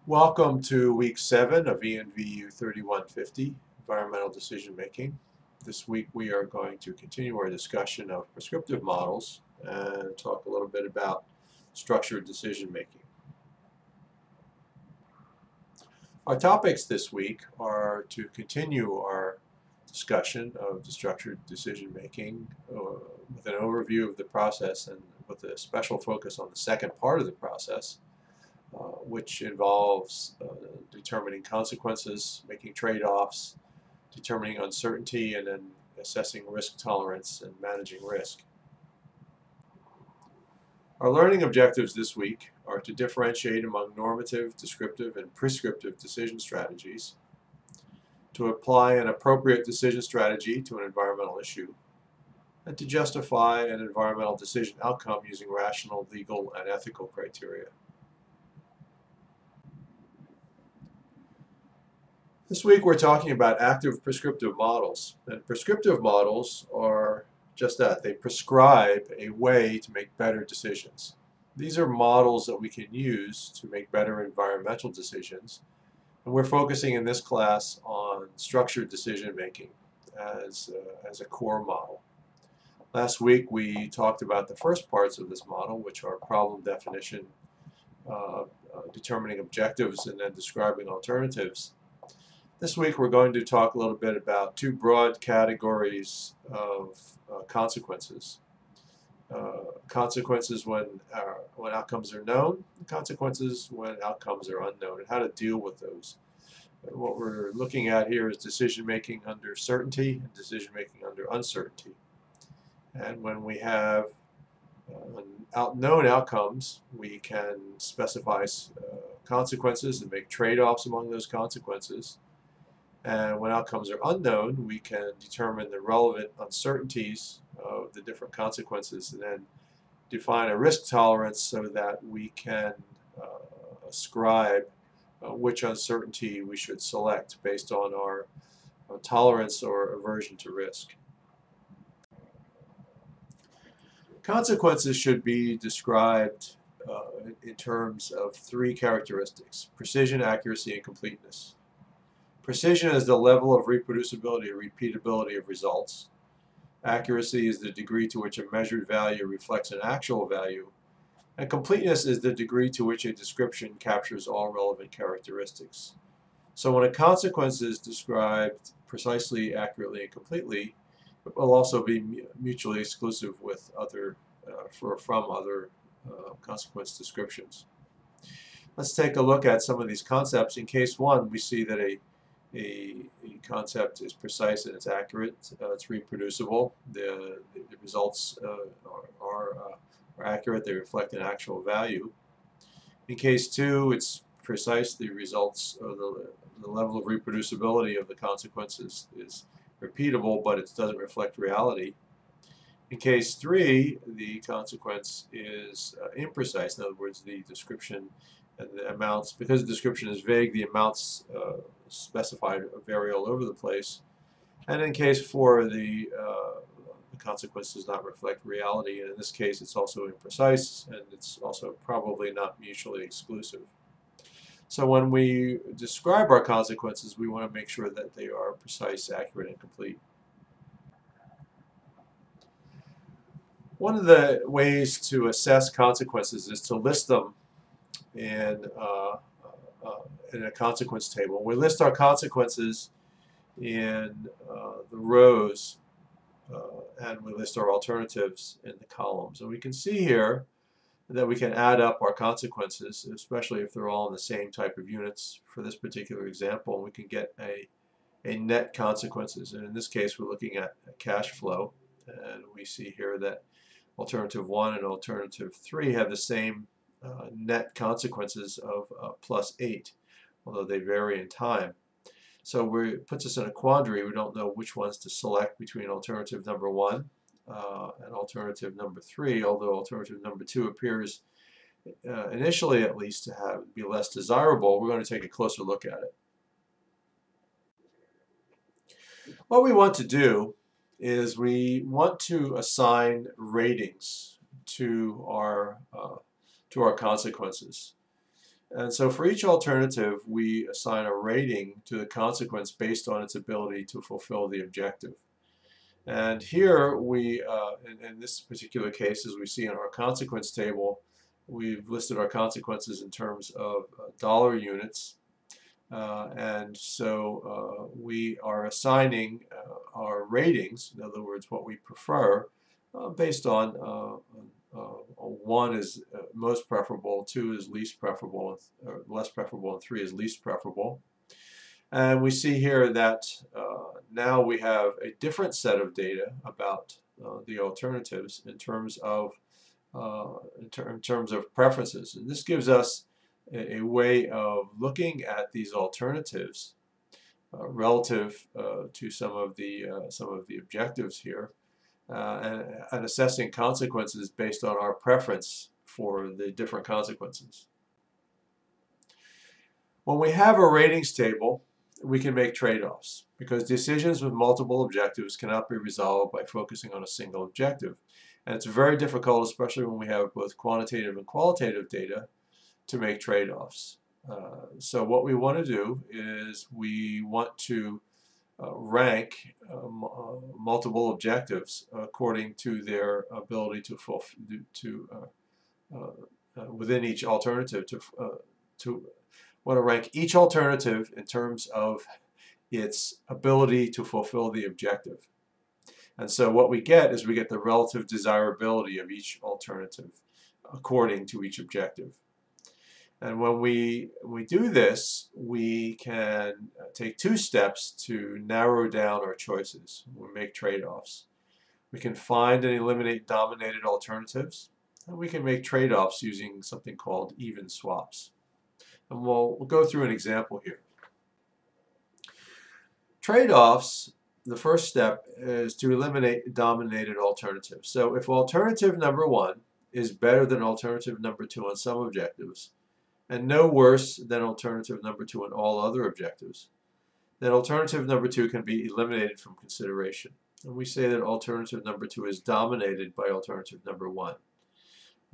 Welcome to week 7 of ENVU 3150, Environmental Decision Making. This week we are going to continue our discussion of prescriptive models and talk a little bit about structured decision making. Our topics this week are to continue our discussion of the structured decision making with an overview of the process and with a special focus on the second part of the process, which involves determining consequences, making trade-offs, determining uncertainty, and then assessing risk tolerance and managing risk. Our learning objectives this week are to differentiate among normative, descriptive, and prescriptive decision strategies, to apply an appropriate decision strategy to an environmental issue, and to justify an environmental decision outcome using rational, legal, and ethical criteria. This week we're talking about active prescriptive models, and prescriptive models are just that. They prescribe a way to make better decisions. These are models that we can use to make better environmental decisions, and we're focusing in this class on structured decision making as a core model. Last week we talked about the first parts of this model, which are problem definition, determining objectives, and then describing alternatives. This week we're going to talk a little bit about two broad categories of consequences. Consequences when outcomes are known, and consequences when outcomes are unknown, and how to deal with those. What we're looking at here is decision making under certainty and decision making under uncertainty. And when we have known outcomes, we can specify consequences and make trade-offs among those consequences. And when outcomes are unknown, we can determine the relevant uncertainties of the different consequences and then define a risk tolerance so that we can ascribe which uncertainty we should select based on our tolerance or aversion to risk. Consequences should be described in terms of three characteristics: precision, accuracy, and completeness. Precision is the level of reproducibility or repeatability of results. Accuracy is the degree to which a measured value reflects an actual value. And completeness is the degree to which a description captures all relevant characteristics. So when a consequence is described precisely, accurately, and completely, it will also be mutually exclusive with from other consequence descriptions. Let's take a look at some of these concepts. In case 1, we see that a concept is precise and it's accurate, it's reproducible, the results are accurate, they reflect an actual value. In case 2, it's precise, the results, or the level of reproducibility of the consequences is repeatable, but it doesn't reflect reality. In case 3, the consequence is imprecise. In other words, the description and the amounts, because the description is vague, the amounts specified vary all over the place. And in case 4, the consequence does not reflect reality, and in this case it's also imprecise, and it's also probably not mutually exclusive. So when we describe our consequences, we want to make sure that they are precise, accurate, and complete. One of the ways to assess consequences is to list them in a consequence table. We list our consequences in the rows, and we list our alternatives in the columns. And we can see here that we can add up our consequences, especially if they're all in the same type of units. For this particular example, we can get a net consequences. And in this case, we're looking at cash flow. And we see here that alternative 1 and alternative 3 have the same net consequences of +8, although they vary in time. So it puts us in a quandary. We don't know which ones to select between alternative number 1 and alternative number 3, although alternative number 2 appears, initially at least, to be less desirable. We're going to take a closer look at it. What we want to do is we want to assign ratings to our consequences. And so for each alternative, we assign a rating to the consequence based on its ability to fulfill the objective. And here we, in this particular case, as we see in our consequence table, we've listed our consequences in terms of dollar units. And so we are assigning our ratings, in other words, what we prefer, based on 1 is most preferable, 2 is least preferable, or less preferable, and 3 is least preferable. And we see here that now we have a different set of data about the alternatives in terms of preferences. And this gives us a way of looking at these alternatives relative to some of the objectives here, and assessing consequences based on our preference for the different consequences. When we have a ratings table, we can make trade-offs because decisions with multiple objectives cannot be resolved by focusing on a single objective. And it's very difficult, especially when we have both quantitative and qualitative data, to make trade-offs. So what we want to do is we want to rank multiple objectives according to their ability to fulfill, within each alternative, to want to rank each alternative in terms of its ability to fulfill the objective. And so what we get is we get the relative desirability of each alternative according to each objective. And when we do this, we can take 2 steps to narrow down our choices. We make trade-offs. We can find and eliminate dominated alternatives, and we can make trade-offs using something called even swaps. And we'll go through an example here. Trade-offs, the first step is to eliminate dominated alternatives. So if alternative number 1 is better than alternative number 2 on some objectives, and no worse than alternative number 2 on all other objectives, then alternative number 2 can be eliminated from consideration. And we say that alternative number 2 is dominated by alternative number 1.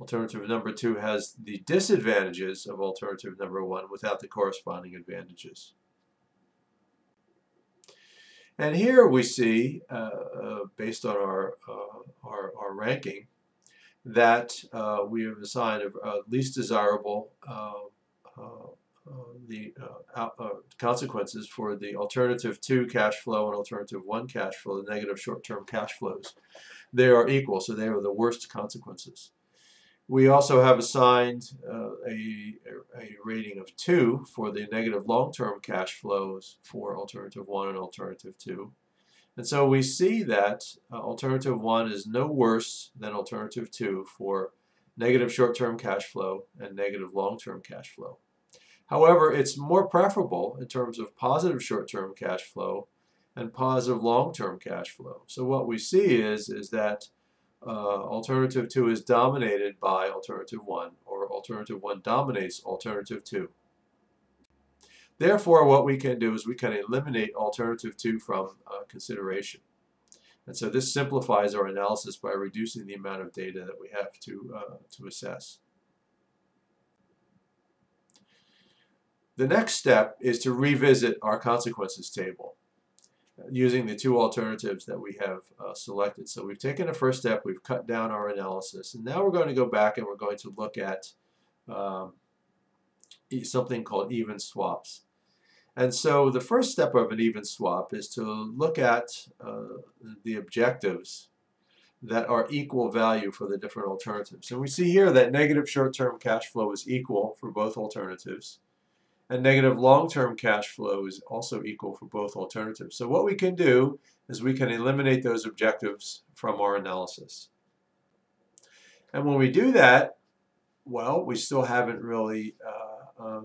Alternative number 2 has the disadvantages of alternative number 1 without the corresponding advantages. And here we see, based on our ranking, that we have assigned least desirable consequences for the alternative 2 cash flow and alternative 1 cash flow, the negative short-term cash flows. They are equal, so they are the worst consequences. We also have assigned a rating of 2 for the negative long-term cash flows for alternative 1 and alternative 2. And so we see that alternative 1 is no worse than alternative 2 for negative short-term cash flow and negative long-term cash flow. However, it's more preferable in terms of positive short-term cash flow and positive long-term cash flow. So what we see is that alternative 2 is dominated by alternative 1, or alternative 1 dominates alternative 2. Therefore, what we can do is we can eliminate alternative 2 from consideration. And so this simplifies our analysis by reducing the amount of data that we have to assess. The next step is to revisit our consequences table using the 2 alternatives that we have selected. So we've taken the first step, we've cut down our analysis, and now we're going to go back and we're going to look at something called even swaps. And so the first step of an even swap is to look at the objectives that are equal value for the different alternatives. And we see here that negative short-term cash flow is equal for both alternatives, and negative long-term cash flow is also equal for both alternatives. So what we can do is we can eliminate those objectives from our analysis. And when we do that, well, we still haven't really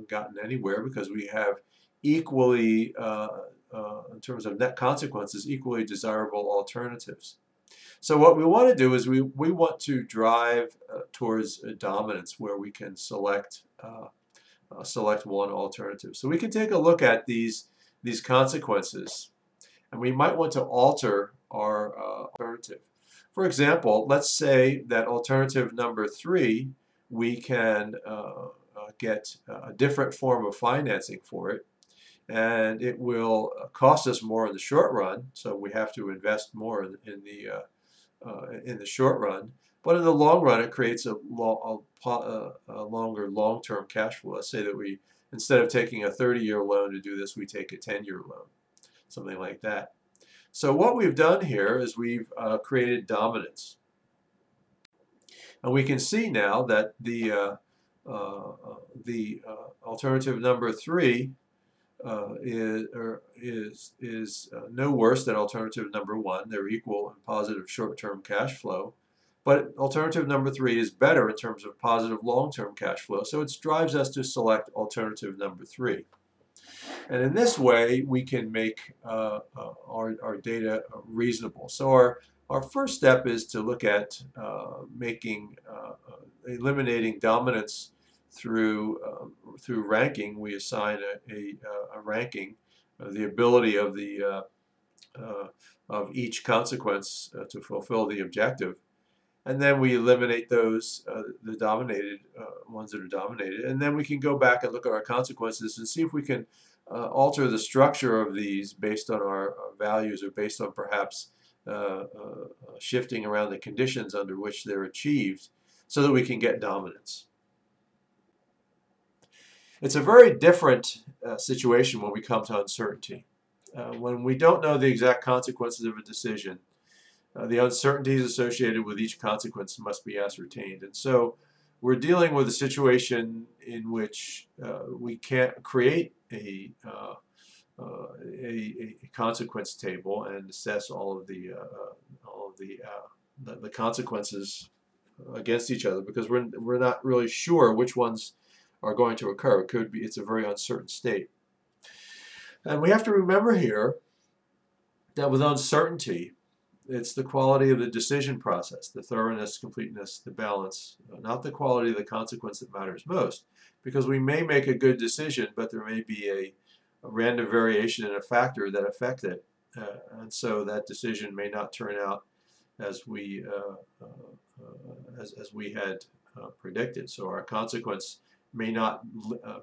gotten anywhere, because we have equally, in terms of net consequences, equally desirable alternatives. So what we want to do is we want to drive towards a dominance where we can select one alternative. So we can take a look at these consequences, and we might want to alter our alternative. For example, let's say that alternative number 3 we can get a different form of financing for it, and it will cost us more in the short run. So we have to invest more in the short run. But in the long run, it creates a longer long-term cash flow. Let's say that we, instead of taking a 30-year loan to do this, we take a 10-year loan, something like that. So what we've done here is we've created dominance. And we can see now that the alternative number 3 is no worse than alternative number 1. They're equal in positive short-term cash flow. But alternative number 3 is better in terms of positive long-term cash flow. So it drives us to select alternative number 3. And in this way, we can make our data reasonable. So our first step is to look at eliminating dominance through ranking. We assign a ranking, the ability of each consequence to fulfill the objective. And then we eliminate those, the dominated ones that are dominated. And then we can go back and look at our consequences and see if we can alter the structure of these based on our values, or based on perhaps shifting around the conditions under which they're achieved, so that we can get dominance. It's a very different situation when we come to uncertainty. When we don't know the exact consequences of a decision, the uncertainties associated with each consequence must be ascertained. And so we're dealing with a situation in which we can't create a consequence table and assess all of the consequences against each other, because we're not really sure which ones are going to occur. It's a very uncertain state. And we have to remember here that with uncertainty, it's the quality of the decision process, the thoroughness, completeness, the balance, not the quality of the consequence that matters most. Because we may make a good decision, but there may be a random variation in a factor that affect it. And so that decision may not turn out as we had predicted. So our consequence may not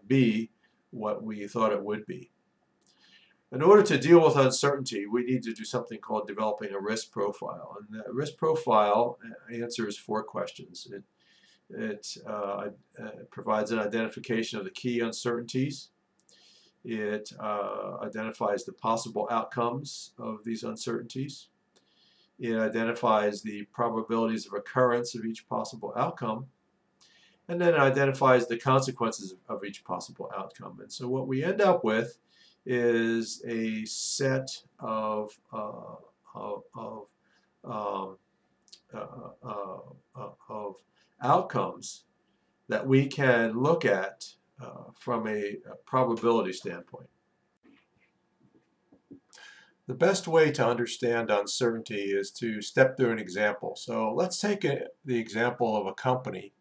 be what we thought it would be. In order to deal with uncertainty, we need to do something called developing a risk profile. And that risk profile answers 4 questions. It provides an identification of the key uncertainties. It identifies the possible outcomes of these uncertainties. It identifies the probabilities of occurrence of each possible outcome. And then it identifies the consequences of each possible outcome. And so what we end up with is a set of outcomes that we can look at from a probability standpoint. The best way to understand uncertainty is to step through an example. So let's take the example of a company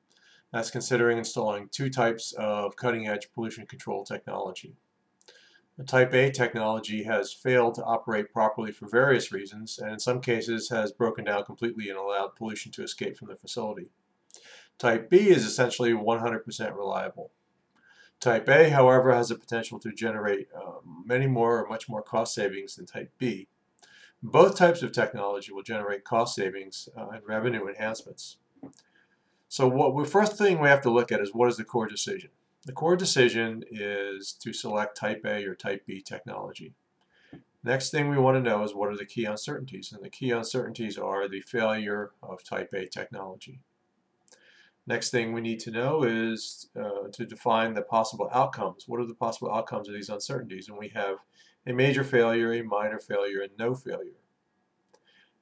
that's considering installing 2 types of cutting-edge pollution control technology. The Type A technology has failed to operate properly for various reasons, and in some cases has broken down completely and allowed pollution to escape from the facility. Type B is essentially 100% reliable. Type A, however, has the potential to generate much more cost savings than Type B. Both types of technology will generate cost savings and revenue enhancements. So first thing we have to look at is, what is the core decision? The core decision is to select Type A or Type B technology. Next thing we want to know is, what are the key uncertainties? And the key uncertainties are the failure of Type A technology. Next thing we need to know is to define the possible outcomes. What are the possible outcomes of these uncertainties? And we have a major failure, a minor failure, and no failure.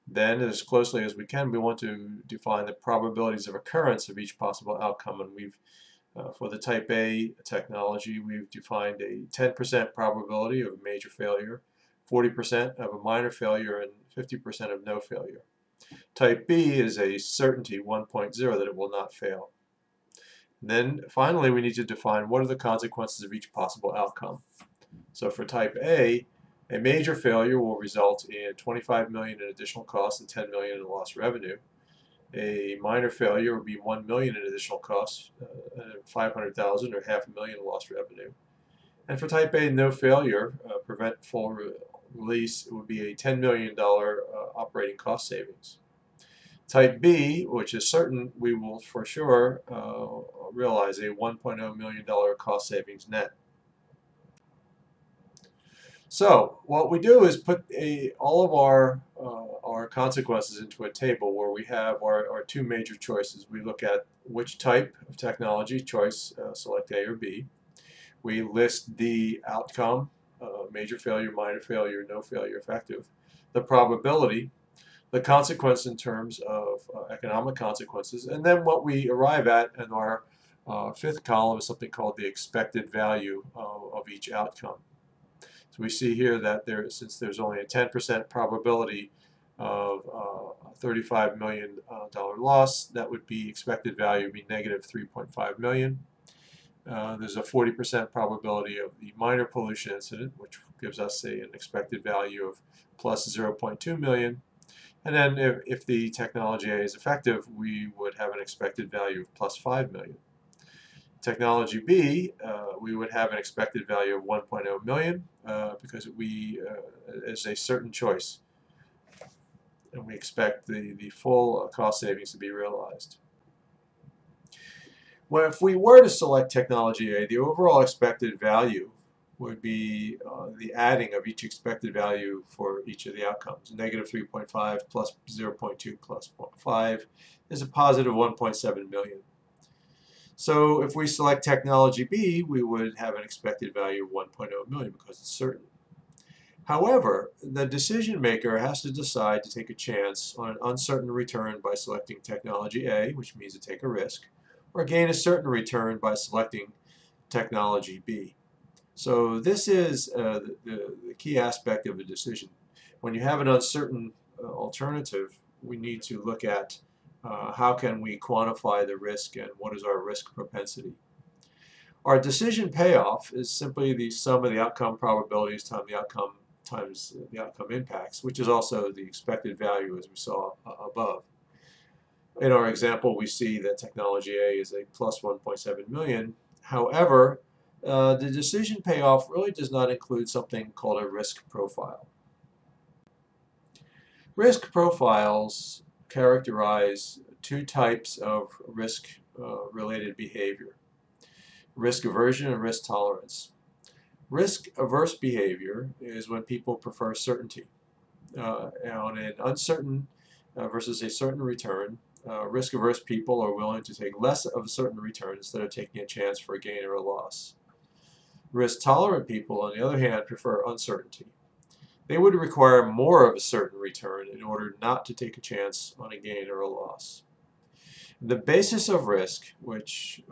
Then, as closely as we can, we want to define the probabilities of occurrence of each possible outcome. And we've for the Type A technology, we've defined a 10% probability of a major failure, 40% of a minor failure, and 50% of no failure. Type B is a certainty 1.0 that it will not fail. And then finally, we need to define what are the consequences of each possible outcome. So for Type A major failure will result in $25 million in additional costs and $10 million in lost revenue. A minor failure would be 1 million in additional costs, 500,000 or $500,000 in lost revenue. And for type A, no failure, prevent full release, it would be a $10 million operating cost savings. Type B, which is certain, we will for sure realize a $1.0 million cost savings net. So what we do is put all of our consequences into a table where we have our two major choices. We look at which type of technology choice, select A or B. We list the outcome, major failure, minor failure, no failure, effective, the probability, the consequence in terms of economic consequences, and then what we arrive at in our fifth column is something called the expected value of each outcome. So we see here that since there's only a 10% probability of a $35 million loss, that would be expected value would be negative 3.5 million. There's a 40% probability of the minor pollution incident, which gives us an expected value of plus 0.2 million. And then if the technology A is effective, we would have an expected value of plus 5 million. Technology B, we would have an expected value of 1.0 million because it's a certain choice. And we expect the full cost savings to be realized. Well, if we were to select technology A, the overall expected value would be the adding of each expected value for each of the outcomes. Negative 3.5 plus 0.2 plus 0.5 is a positive 1.7 million. So if we select technology B, we would have an expected value of 1.0 million because it's certain. However, the decision maker has to decide to take a chance on an uncertain return by selecting technology A, which means to take a risk, or gain a certain return by selecting technology B. So this is the key aspect of a decision. When you have an uncertain alternative, we need to look at how can we quantify the risk and what is our risk propensity. Our decision payoff is simply the sum of the outcome probabilities times the outcome impacts, which is also the expected value as we saw above. In our example, we see that technology A is a plus 1.7 million. However, the decision payoff really does not include something called a risk profile. Risk profiles characterize two types of risk-related behavior: risk aversion and risk tolerance. Risk-averse behavior is when people prefer certainty. On an uncertain versus a certain return, risk-averse people are willing to take less of a certain return instead of taking a chance for a gain or a loss. Risk-tolerant people, on the other hand, prefer uncertainty. They would require more of a certain return in order not to take a chance on a gain or a loss. The basis of risk, which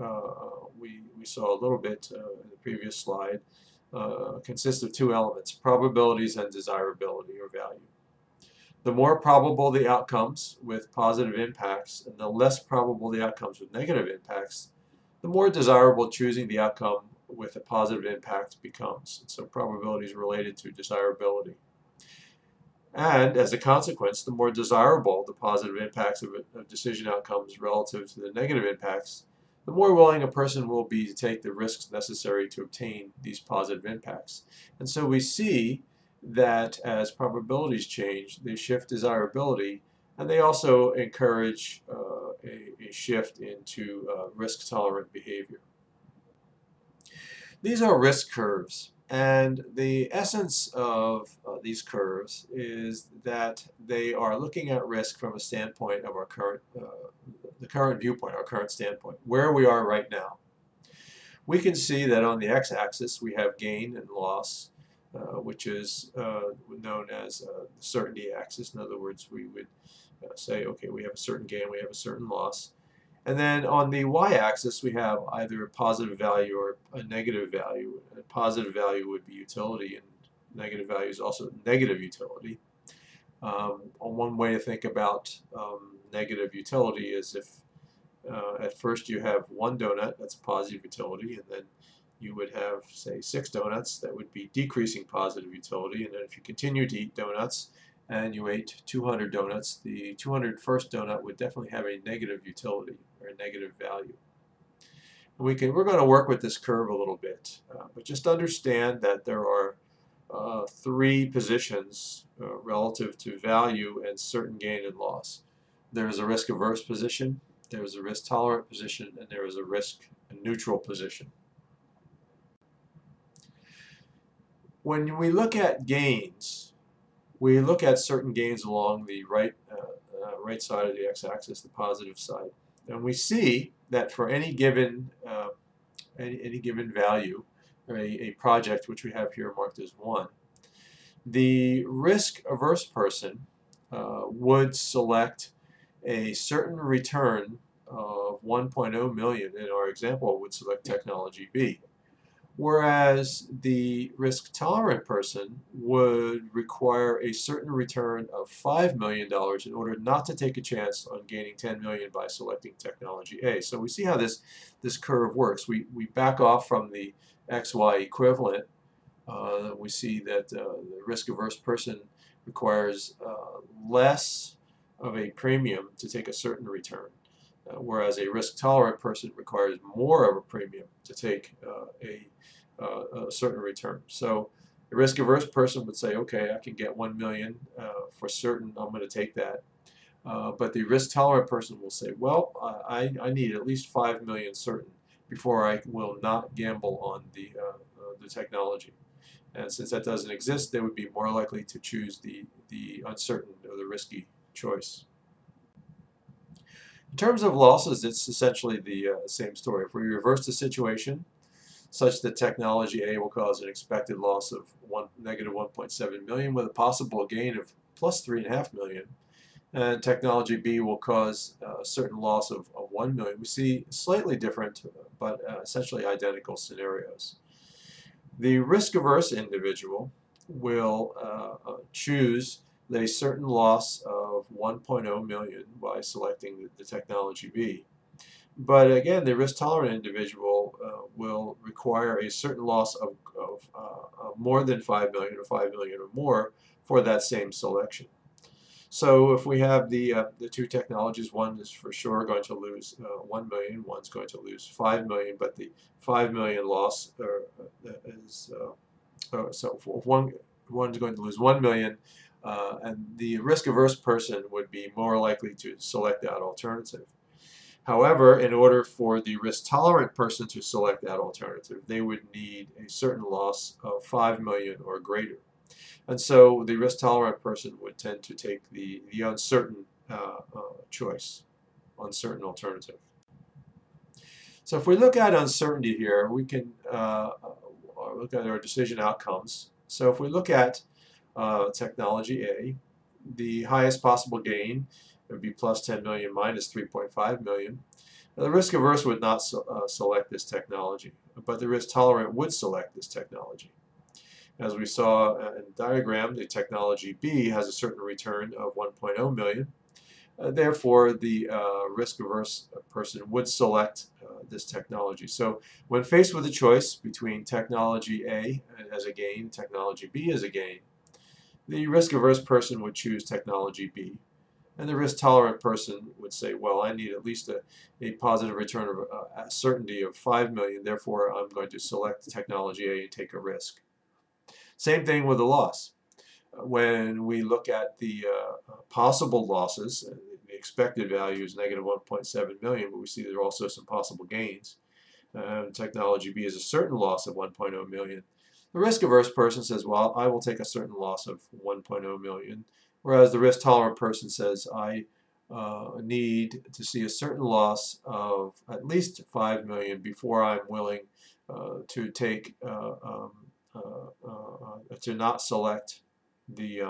we saw a little bit in the previous slide, consists of two elements: probabilities and desirability or value. The more probable the outcomes with positive impacts and the less probable the outcomes with negative impacts, the more desirable choosing the outcome with a positive impact becomes. So probability is related to desirability. And as a consequence, the more desirable the positive impacts of decision outcomes relative to the negative impacts, the more willing a person will be to take the risks necessary to obtain these positive impacts. And so we see that as probabilities change, they shift desirability, and they also encourage a shift into risk-tolerant behavior. These are risk curves, and the essence of these curves is that they are looking at risk from a standpoint of our the current viewpoint, our current standpoint, where we are right now. We can see that on the x-axis we have gain and loss, which is known as the certainty axis. In other words, we would say, okay, we have a certain gain, we have a certain loss. And then on the y-axis, we have either a positive value or a negative value. A positive value would be utility, and negative value is also negative utility. One way to think about negative utility is if at first you have one donut, that's positive utility, and then you would have, say, 6 donuts, that would be decreasing positive utility. And then if you continue to eat donuts and you ate 200 donuts, the 201st donut would definitely have a negative utility or a negative value. We're going to work with this curve a little bit, but just understand that there are three positions relative to value and certain gain and loss. There is a risk-averse position, there is a risk-tolerant position, and there is a risk-neutral position. When we look at gains, we look at certain gains along the right side of the x-axis, the positive side, and we see that for any given value, or a project which we have here marked as 1, the risk-averse person would select a certain return of 1.0 million. In our example, would select technology B. Whereas the risk-tolerant person would require a certain return of $5 million in order not to take a chance on gaining 10 million by selecting technology A. So we see how this curve works. We back off from the XY equivalent. We see that the risk-averse person requires less of a premium to take a certain return, whereas a risk-tolerant person requires more of a premium to take a certain return. So the risk-averse person would say, okay, I can get 1 million for certain, I'm going to take that. But the risk-tolerant person will say, well, I need at least 5 million certain before I will not gamble on the technology. And since that doesn't exist, they would be more likely to choose the uncertain or the risky choice. In terms of losses, it's essentially the same story. If we reverse the situation such that technology A will cause an expected loss of negative 1.7 million with a possible gain of plus 3.5 million, and technology B will cause a certain loss of 1 million, we see slightly different but essentially identical scenarios. The risk-averse individual will choose a certain loss of 1.0 million by selecting the technology B. But again, the risk-tolerant individual will require a certain loss of more than 5 million or 5 million or more for that same selection. So if we have the two technologies, one is for sure going to lose 1 million, one's going to lose 5 million, but the 5 million loss is so one's going to lose 1 million, and the risk-averse person would be more likely to select that alternative. However, in order for the risk-tolerant person to select that alternative, they would need a certain loss of 5 million or greater. And so the risk-tolerant person would tend to take the uncertain choice, uncertain alternative. So if we look at uncertainty here, we can look at our decision outcomes. So if we look at technology A, the highest possible gain would be plus 10 million minus 3.5 million. Now, the risk-averse would not select this technology, but the risk-tolerant would select this technology. As we saw in the diagram, the technology B has a certain return of 1.0 million. Therefore, the risk-averse person would select this technology. So when faced with a choice between technology A as a gain, technology B as a gain, the risk-averse person would choose technology B. And the risk-tolerant person would say, well, I need at least a positive return of a certainty of 5 million, therefore I'm going to select technology A and take a risk. Same thing with the loss. When we look at the possible losses, the expected value is negative 1.7 million, but we see there are also some possible gains. Technology B is a certain loss of 1.0 million. The risk-averse person says, well, I will take a certain loss of 1.0 million, whereas the risk-tolerant person says, I need to see a certain loss of at least 5 million before I'm willing to take to not select the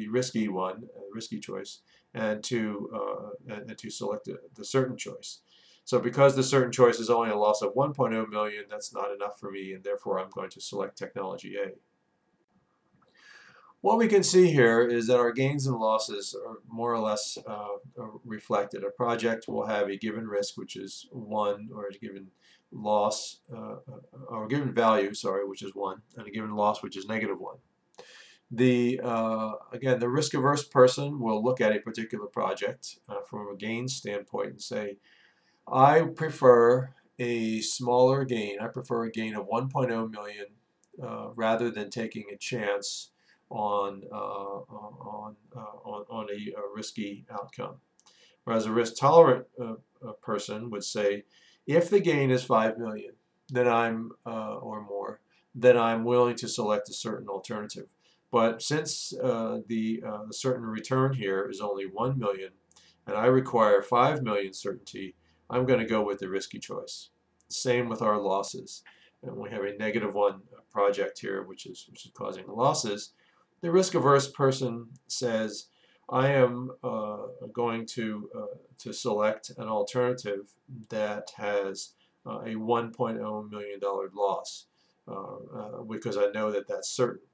risky one, risky choice, and to select the certain choice. So because the certain choice is only a loss of 1.0 million, that's not enough for me, and therefore I'm going to select technology A. What we can see here is that our gains and losses are more or less reflected. A project will have a given risk, which is 1, or a given loss, or a given value, sorry, which is 1, and a given loss, which is negative 1. Again, the risk-averse person will look at a particular project from a gain standpoint and say, I prefer a smaller gain. I prefer a gain of 1.0 million rather than taking a chance on a risky outcome. Whereas a risk-tolerant person would say, if the gain is 5 million, then or more, then I'm willing to select a certain alternative. But since the certain return here is only 1 million, and I require 5 million certainty, I'm going to go with the risky choice. Same with our losses. And we have a -1 project here, which is causing losses. The risk-averse person says, I am going to select an alternative that has a $1.0 million loss because I know that that's certain.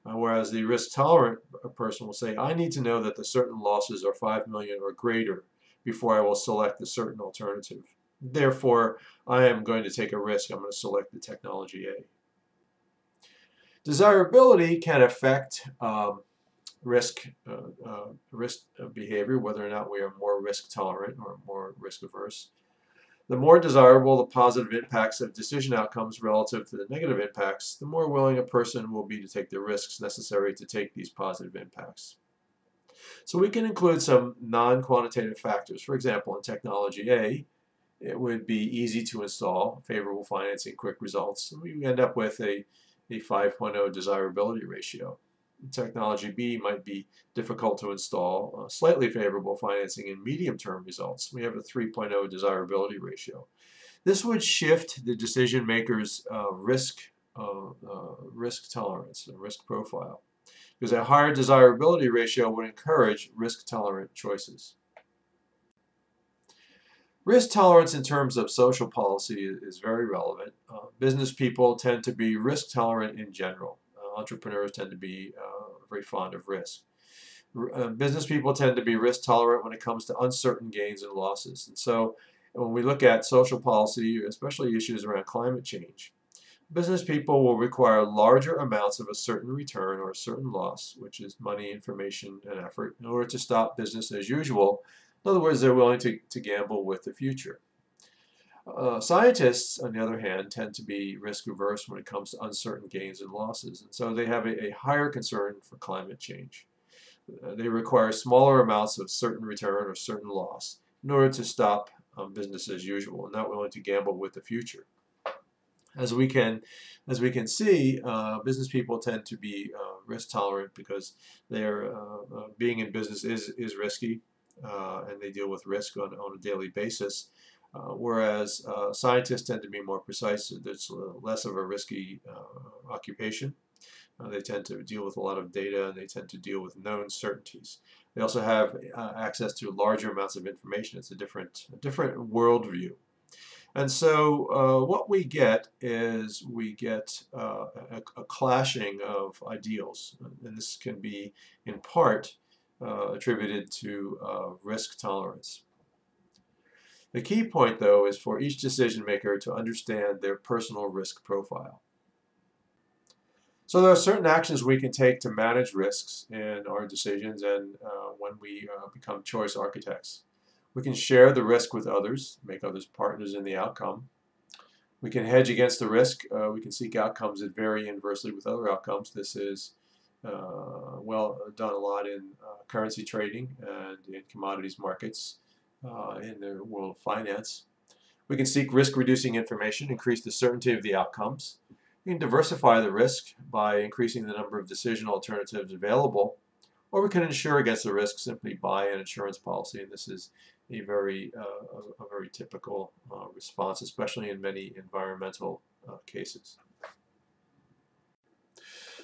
Whereas the risk-tolerant person will say, I need to know that the certain losses are 5 million or greater before I will select the certain alternative. Therefore, I am going to take a risk. I'm going to select the technology A. Desirability can affect risk behavior, whether or not we are more risk tolerant or more risk averse. The more desirable the positive impacts of decision outcomes relative to the negative impacts, the more willing a person will be to take the risks necessary to take these positive impacts. So we can include some non-quantitative factors. For example, in technology A, it would be easy to install, favorable financing, quick results, and we end up with a 5.0 desirability ratio. Technology B might be difficult to install, slightly favorable financing, and medium-term results. We have a 3.0 desirability ratio. This would shift the decision maker's risk tolerance and risk profile, because a higher desirability ratio would encourage risk-tolerant choices. Risk tolerance in terms of social policy is very relevant. Business people tend to be risk tolerant in general. Entrepreneurs tend to be very fond of risk. Business people tend to be risk tolerant when it comes to uncertain gains and losses. And so when we look at social policy, especially issues around climate change, business people will require larger amounts of a certain return or a certain loss, which is money, information, and effort, in order to stop business as usual. In other words, they're willing to gamble with the future. Scientists, on the other hand, tend to be risk averse when it comes to uncertain gains and losses, and so they have a higher concern for climate change. They require smaller amounts of certain return or certain loss in order to stop business as usual, and not willing to gamble with the future. As we can see, business people tend to be risk tolerant because they're being in business is risky, and they deal with risk on a daily basis. Whereas scientists tend to be more precise. There's less of a risky occupation. They tend to deal with a lot of data, and they tend to deal with known certainties. They also have access to larger amounts of information. It's a different worldview. And so what we get is a clashing of ideals. And this can be, in part, attributed to risk tolerance. The key point, though, is for each decision maker to understand their personal risk profile. So there are certain actions we can take to manage risks in our decisions and when we become choice architects. We can share the risk with others, make others partners in the outcome. We can hedge against the risk. We can seek outcomes that vary inversely with other outcomes. This is well done a lot in currency trading and in commodities markets. In the world of finance. We can seek risk-reducing information, increase the certainty of the outcomes. We can diversify the risk by increasing the number of decision alternatives available, or we can insure against the risk, simply buy an insurance policy, and this is a very typical response, especially in many environmental cases.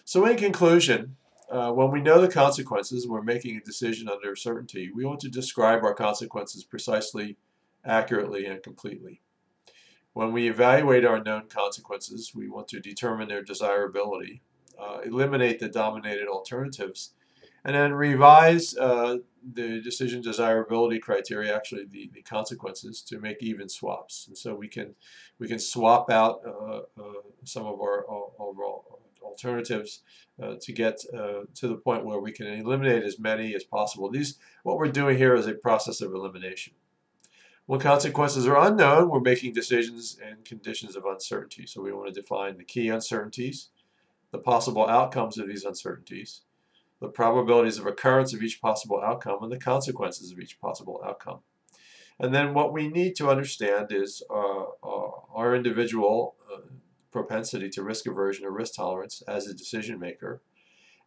So in conclusion, when we know the consequences, we're making a decision under certainty. We want to describe our consequences precisely, accurately, and completely. When we evaluate our known consequences, we want to determine their desirability, eliminate the dominated alternatives, and then revise the decision desirability criteria, actually the consequences, to make even swaps. And so we can swap out some of our overall alternatives to get to the point where we can eliminate as many as possible. What we're doing here is a process of elimination. When consequences are unknown, we're making decisions in conditions of uncertainty. So we want to define the key uncertainties, the possible outcomes of these uncertainties, the probabilities of occurrence of each possible outcome, and the consequences of each possible outcome. And then what we need to understand is our individual propensity to risk aversion or risk tolerance as a decision maker.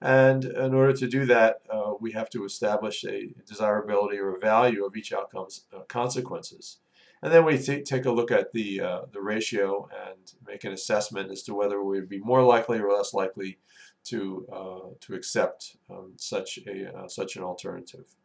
And in order to do that, we have to establish a desirability or a value of each outcome's consequences. And then we take a look at the ratio and make an assessment as to whether we'd be more likely or less likely to accept such an alternative.